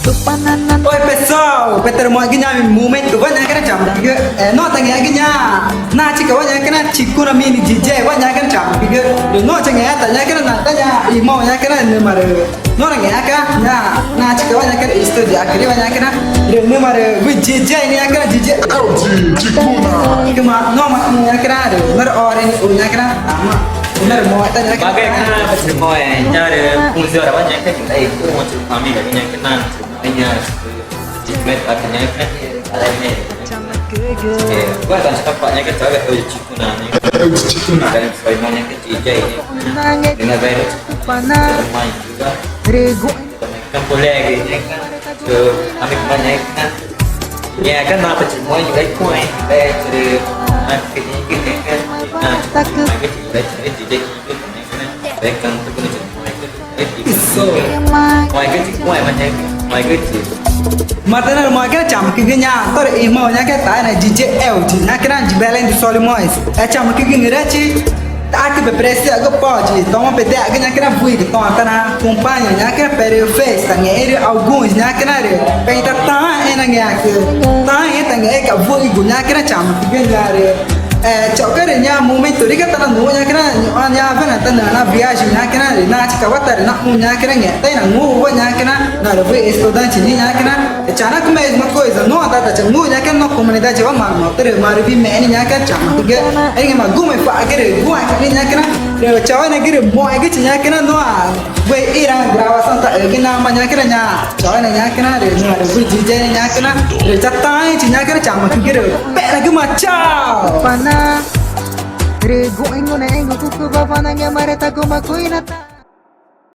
Oi pessoal, Peter mau gini moment banyak kan jam tiga. No tanya gini na cika banyak kan ciku na mini DJ banyak kan jam tiga. No tanya tanya kan na tanya imo banyak kan nomor. No nanya kan na cika banyak kan studio akhirnya banyak kan nomor DJ ini kan DJ. Cuma no maknya kan nomor orang punya kan ama. Benar mau tanya kan. Bagaimana semua nyari fungsi orang banyak kan kita itu mau kami katanya kenal hanya jibet artinya kan ada ini. Gua tak cakap banyak kan saya tahu cikuna dan sebagainya kan DJ ini dengan baik main juga. Kan boleh gitu kan ke kami banyak kan. Ya kan apa semua juga itu main baik dari akhirnya gitu kan. Nah, baik DJ itu baik kan tu kena ngoài cái ngoài mà nhảy ngoài cái gì mà tên là mọi cái chạm cái nhà tôi để im màu nhá cái tay này JJL thì nhá cái này chỉ belen di solimois chạm cái người đó chứ ta cái preço cái bao gì toma pede cái nhá cái này vui cái toma ta na companhia nhá cái per festa nghe alguns nhá cái này cái ta ta em nghe cái ta em ta nghe cái vui của nhá cái này chạm cái nhà rồi chỗ cái này nha moment tôi đi cái tao ngu nha cái này nha bên này tao là viagem nha cái này na chỉ có cái na ngu nha cái này nghe tay là ngu quá nha cái này na rồi với student chỉ nha cái này chana cũng mấy coisa nó ta ta ngu nha cái nó comunidade chỉ có mà tôi mà review mẹ nha cái chẳng cái anh mà gu mày phải cái này gu anh nha cái này rồi cháu này cái mọi cái chỉ nha cái nó với Iran gravação tại cái nam mà nha cái này nha cháu này nha cái này rồi với DJ nha cái này rồi chặt tay chỉ nha cái này chẳng mà cái rồi mẹ là cái mà chào Rego engo na engo kuku baba na ngamare ta goma kuinata